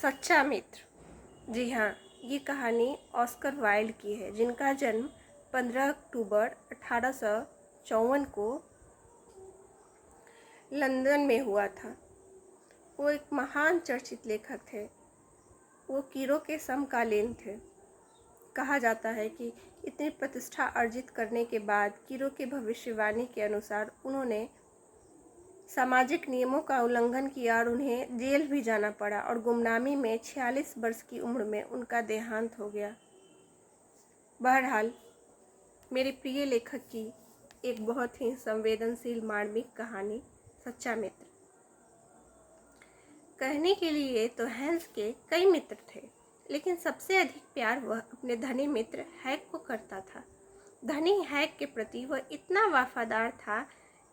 सच्चा मित्र। जी हाँ, ये कहानी ऑस्कर वाइल्ड की है, जिनका जन्म 15 अक्टूबर 1854 को लंदन में हुआ था। वो एक महान चर्चित लेखक थे। वो कीरो के समकालीन थे। कहा जाता है कि इतनी प्रतिष्ठा अर्जित करने के बाद कीरो की भविष्यवाणी के अनुसार उन्होंने सामाजिक नियमों का उल्लंघन किया और उन्हें जेल भी जाना पड़ा और गुमनामी में 46 वर्ष की उम्र में उनका देहांत हो गया। बहरहाल, मेरे प्रिय लेखक की एक बहुत ही संवेदनशील मार्मिक कहानी, सच्चा मित्र। कहने के लिए तो हैंस के कई मित्र थे, लेकिन सबसे अधिक प्यार वह अपने धनी मित्र हैक को करता था। धनी हैक के प्रति वह इतना वफादार था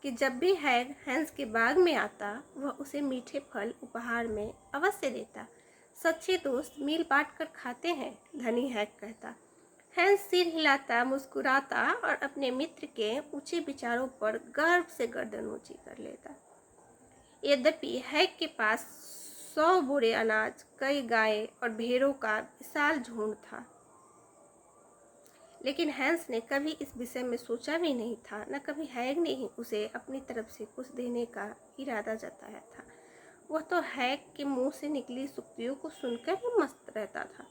कि जब भी हैग हैंस के बाग में आता, वह उसे मीठे फल उपहार में अवश्य देता। सच्चे दोस्त मील बांट कर खाते हैं, धनी हैग कहता। हैंस सिर हिलाता, मुस्कुराता और अपने मित्र के ऊंचे विचारों पर गर्व से गर्दन ऊंची कर लेता। यद्यपि हैग के पास 100 बोरे अनाज, कई गायें और भेड़ों का विशाल झुंड था, लेकिन हैंस ने कभी इस विषय में सोचा भी नहीं था। न कभी हैग ने ही उसे अपनी तरफ से कुछ देने का इरादा जताया था। वह तो हैग के मुंह से निकली सूक्तियों को सुनकर ही मस्त रहता था।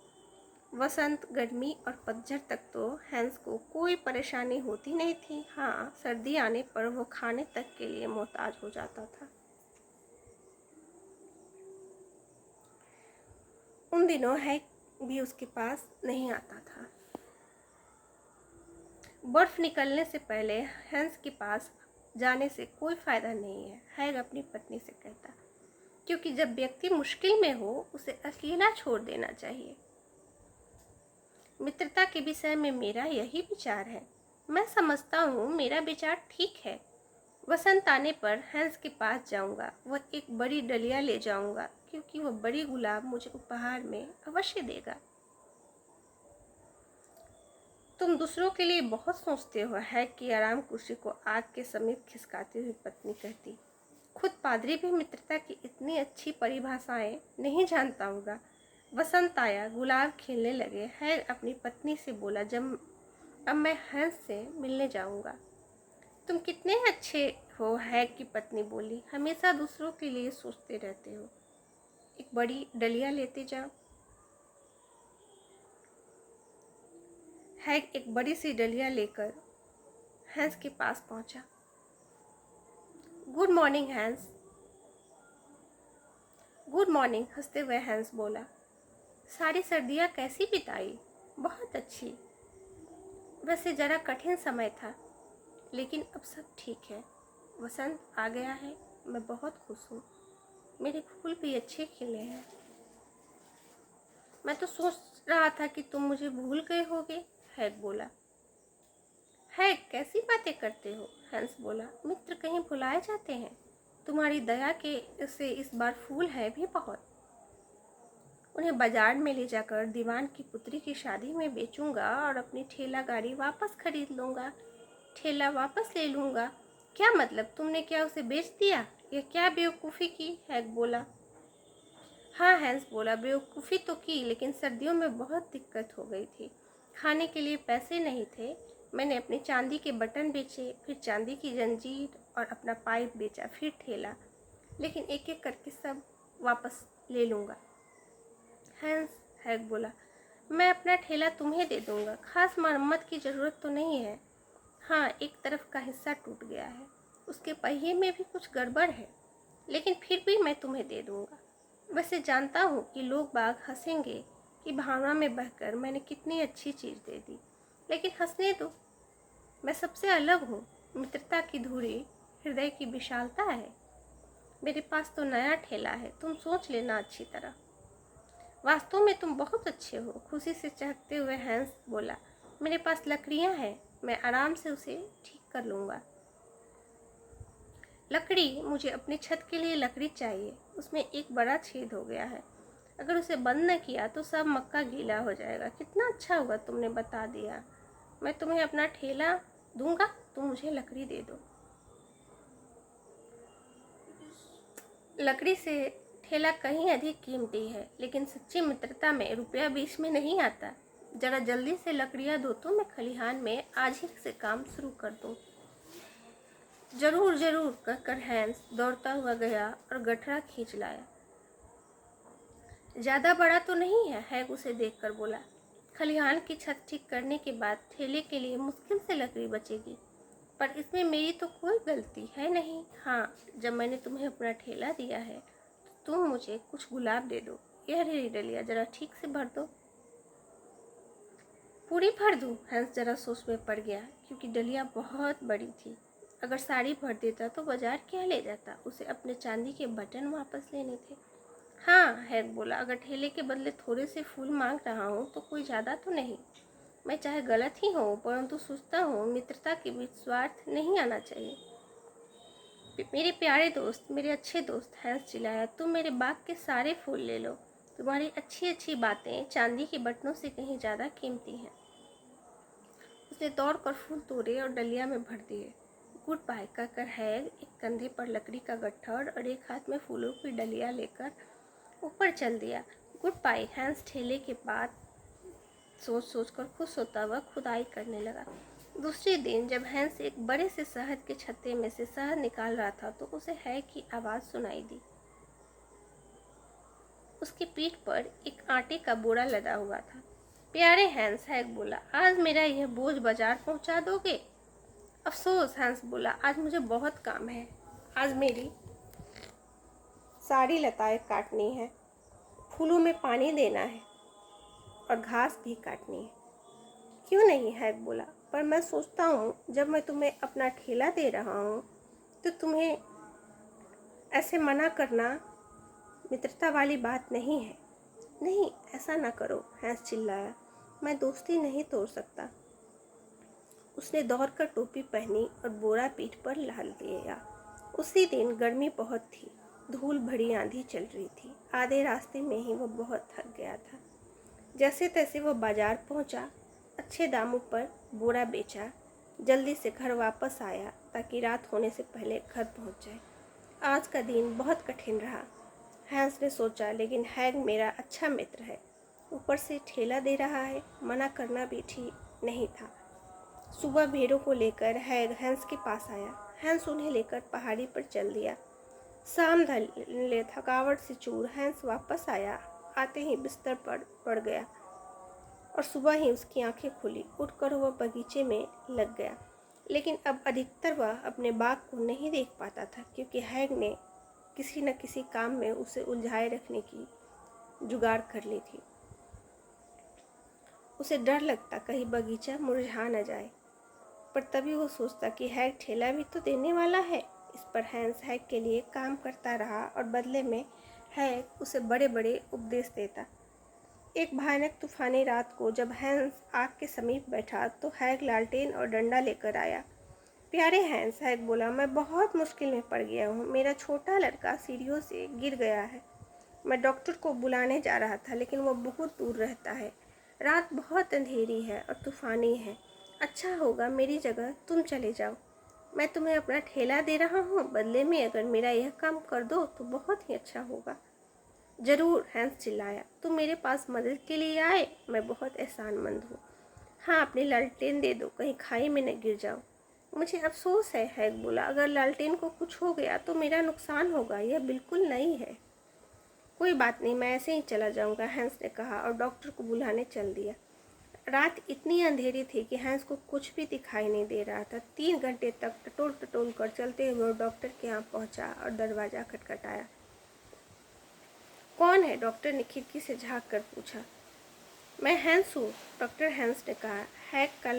वसंत, गर्मी और पतझड़ तक तो हैंस को कोई परेशानी होती नहीं थी। हाँ, सर्दी आने पर वो खाने तक के लिए मोहताज हो जाता था। उन दिनों हैग भी उसके पास नहीं आता था। बर्फ निकलने से पहले हैंस के पास जाने से कोई फायदा नहीं है, हैग अपनी पत्नी से कहता, क्योंकि जब व्यक्ति मुश्किल में हो, उसे अकेला छोड़ देना चाहिए। मित्रता के विषय में मेरा यही विचार है। मैं समझता हूँ मेरा विचार ठीक है। वसंत आने पर हैंस के पास जाऊंगा। वह एक बड़ी डलिया ले जाऊंगा, क्योंकि वह बड़ी गुलाब मुझे उपहार में अवश्य देगा। तुम दूसरों के लिए बहुत सोचते हो, हैग की आराम कुर्सी को आग के समीप खिसकाती हुई पत्नी कहती। खुद पादरी भी मित्रता की इतनी अच्छी परिभाषाएं नहीं जानता होगा। वसंत आया, गुलाब खिलने लगे। हैग अपनी पत्नी से बोला, जब अब मैं हैंस से मिलने जाऊंगा। तुम कितने अच्छे हो, हैग की पत्नी बोली। हमेशा दूसरों के लिए सोचते रहते हो। एक बड़ी डलिया लेते जाओ। हैग एक बड़ी सी डलिया लेकर हैंस के पास पहुंचा। Good morning Hans. Good morning, हंसते हुए हैंस बोला। सारी सर्दियाँ कैसी बिताई? बहुत अच्छी। वैसे जरा कठिन समय था, लेकिन अब सब ठीक है। वसंत आ गया है, मैं बहुत खुश हूँ। मेरे फूल भी अच्छे खिले हैं। मैं तो सोच रहा था कि तुम मुझे भूल गए होगे, हैग बोला। हैग, कैसी बातें करते हो, हैंस बोला। मित्र कहीं भुलाए जाते हैं? तुम्हारी दया के से इस बार फूल है भी बहुत। उन्हें बाजार में ले जाकर दीवान की पुत्री की शादी में बेचूंगा और अपनी ठेला गाड़ी वापस खरीद लूंगा। ठेला वापस ले लूंगा? क्या मतलब, तुमने क्या उसे बेच दिया? यह क्या बेवकूफ़ी की, हैग बोला। हाँ, हैंस बोला, बेवकूफ़ी तो की, लेकिन सर्दियों में बहुत दिक्कत हो गई थी। खाने के लिए पैसे नहीं थे। मैंने अपने चांदी के बटन बेचे, फिर चांदी की जंजीर और अपना पाइप बेचा, फिर ठेला। लेकिन एक एक करके सब वापस ले लूँगा। हैग बोला, मैं अपना ठेला तुम्हें दे दूँगा। खास मरम्मत की ज़रूरत तो नहीं है। हाँ, एक तरफ का हिस्सा टूट गया है, उसके पहिए में भी कुछ गड़बड़ है, लेकिन फिर भी मैं तुम्हें दे दूँगा। वैसे जानता हूँ कि लोग बाग हंसेंगे कि भावना में बहकर मैंने कितनी अच्छी चीज़ दे दी, लेकिन हंसने दो। मैं सबसे अलग हूँ। मित्रता की धुरी हृदय की विशालता है। मेरे पास तो नया ठेला है, तुम सोच लेना अच्छी तरह। वास्तव में तुम बहुत अच्छे हो, खुशी से चहकते हुए हैंस बोला। मेरे पास लकड़ियाँ हैं, मैं आराम से उसे ठीक कर लूँगा। लकड़ी? मुझे अपनी छत के लिए लकड़ी चाहिए। उसमें एक बड़ा छेद हो गया है। अगर उसे बंद न किया तो सब मक्का गीला हो जाएगा। कितना अच्छा हुआ तुमने बता दिया। मैं तुम्हें अपना ठेला दूंगा, तुम मुझे लकड़ी दे दो। लकड़ी से ठेला कहीं अधिक कीमती है, लेकिन सच्ची मित्रता में रुपया बीच में नहीं आता। जरा जल्दी से लकड़ियाँ दो तो मैं खलिहान में आज ही से काम शुरू कर दूँ। जरूर जरूर कहकर हैंस दौड़ता हुआ गया और गठरा खींच लाया। ज़्यादा बड़ा तो नहीं है, हैग उसे देखकर बोला। खलिहान की छत ठीक करने के बाद ठेले के लिए मुश्किल से लकड़ी बचेगी, पर इसमें मेरी तो कोई गलती है नहीं। हाँ, जब मैंने तुम्हें अपना ठेला दिया है तो तुम मुझे कुछ गुलाब दे दो। यह रही डलिया, जरा ठीक से भर दो। पूरी भर दूँ? हैंस जरा सोच में पड़ गया, क्योंकि डलिया बहुत बड़ी थी। अगर साड़ी भर देता तो बाजार क्या ले जाता, उसे अपने चांदी के बटन वापस लेने थे। हाँ, हैग बोला, अगर ठेले के बदले थोड़े से फूल मांग रहा हूँ तो कोई ज़्यादा तो नहीं। मैं चाहे गलत ही हूँ, परंतु सोचता हूँ मित्रता के बीच स्वार्थ नहीं आना चाहिए। मेरे प्यारे दोस्त, मेरे अच्छे दोस्त, हैंस चिल्लाया, तुम मेरे बाग के सारे फूल ले लो। तुम्हारी अच्छी अच्छी बातें चांदी के बटनों से कहीं ज़्यादा कीमती हैं। उसने दौड़कर फूल तोड़े और डलिया में भर दिए। गुड बाय कहकर हैग एक कंधे पर लकड़ी का गट्ठर और एक हाथ में फूलों की डलिया लेकर ऊपर चल दिया। Good bye. हैंस ठेले के बाद सोच सोच कर खुश होता हुआ खुदाई करने लगा। दूसरे दिन जब हैंस एक बड़े से शहद के छत्ते में से शहद निकाल रहा था तो उसे हैग की आवाज़ सुनाई दी। उसकी पीठ पर एक आटे का बोरा लदा हुआ था। प्यारे हैंस, हैग बोला, आज मेरा यह बोझ बाजार पहुंचा दोगे? अफसोस, हैंस बोला, आज मुझे बहुत काम है। आज मेरी सारी लताएं काटनी है, फूलों में पानी देना है और घास भी काटनी है। क्यों नहीं, हैग बोला, पर मैं सोचता हूँ जब मैं तुम्हें अपना ठेला दे रहा हूँ तो तुम्हें ऐसे मना करना मित्रता वाली बात नहीं है। नहीं, ऐसा ना करो, हैंस चिल्लाया, मैं दोस्ती नहीं तोड़ सकता। उसने दौड़कर टोपी पहनी और बोरा पीठ पर डाल दिया। उसी दिन गर्मी बहुत थी, धूल भरी आंधी चल रही थी। आधे रास्ते में ही वह बहुत थक गया था। जैसे तैसे वह बाजार पहुंचा, अच्छे दामों पर बोरा बेचा, जल्दी से घर वापस आया ताकि रात होने से पहले घर पहुंच जाए। आज का दिन बहुत कठिन रहा, हैंस ने सोचा, लेकिन हैग मेरा अच्छा मित्र है, ऊपर से ठेला दे रहा है, मना करना भी ठीक नहीं था। सुबह भेड़ों को लेकर हैग हैंस के पास आया। हैंस उन्हें लेकर पहाड़ी पर चल दिया। शाम ढलने थकावट से चूर हैंस वापस आया। आते ही बिस्तर पर पड़ गया और सुबह ही उसकी आंखें खुली। उठकर वह बगीचे में लग गया, लेकिन अब अधिकतर वह अपने बाग को नहीं देख पाता था, क्योंकि हैग ने किसी न किसी काम में उसे उलझाए रखने की जुगाड़ कर ली थी। उसे डर लगता कहीं बगीचा मुरझा न जाए, पर तभी वो सोचता कि हैग ठेला भी तो देने वाला है। इस पर हैंस हैग के लिए काम करता रहा और बदले में हैग उसे बड़े बड़े उपदेश देता। एक भयानक तूफानी रात को जब हैंस आग के समीप बैठा तो हैग लालटेन और डंडा लेकर आया। प्यारे हैंस, हैग बोला, मैं बहुत मुश्किल में पड़ गया हूँ। मेरा छोटा लड़का सीढ़ियों से गिर गया है। मैं डॉक्टर को बुलाने जा रहा था, लेकिन वो बहुत दूर रहता है। रात बहुत अंधेरी है और तूफानी है। अच्छा होगा मेरी जगह तुम चले जाओ। मैं तुम्हें अपना ठेला दे रहा हूँ, बदले में अगर मेरा यह काम कर दो तो बहुत ही अच्छा होगा। जरूर, हैंस चिल्लाया, तुम मेरे पास मदद के लिए आए, मैं बहुत एहसानमंद हूँ। हाँ, अपनी लालटेन दे दो, कहीं खाई में न गिर जाओ। मुझे अफसोस है, हैग बोला, अगर लालटेन को कुछ हो गया तो मेरा नुकसान होगा। यह बिल्कुल नई है। कोई बात नहीं, मैं ऐसे ही चला जाऊंगा, हैंस ने कहा और डॉक्टर को बुलाने चल दिया। रात इतनी अंधेरी थी कि हैंस को कुछ भी दिखाई नहीं दे रहा था। 3 घंटे तक टटोल टटोल कर चलते हुए डॉक्टर के यहाँ पहुंचा और दरवाज़ा खटखटाया। कौन है? डॉक्टर ने खिड़की से झाँक कर पूछा। मैं हैंस हूँ, डॉक्टर हैंस ने कहा। हैग का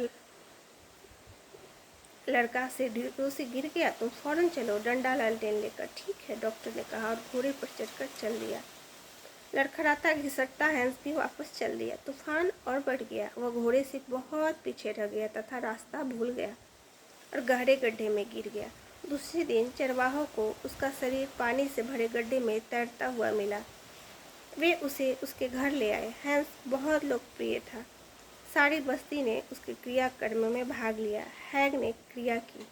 लड़का सीढ़ियों से गिर गया, तुम फौरन चलो डंडा लालटेन लेकर। ठीक है, डॉक्टर ने कहा और घोड़े पर चढ़कर चल दिया। लड़खड़ाता घिसटता हैंस भी वापस चल दिया। तूफान और बढ़ गया। वह घोड़े से बहुत पीछे रह गया तथा रास्ता भूल गया और गहरे गड्ढे में गिर गया। दूसरे दिन चरवाहों को उसका शरीर पानी से भरे गड्ढे में तैरता हुआ मिला। वे उसे उसके घर ले आए। हैंस बहुत लोकप्रिय था। सारी बस्ती ने उसके क्रियाकर्म में भाग लिया। हैग ने क्रिया की।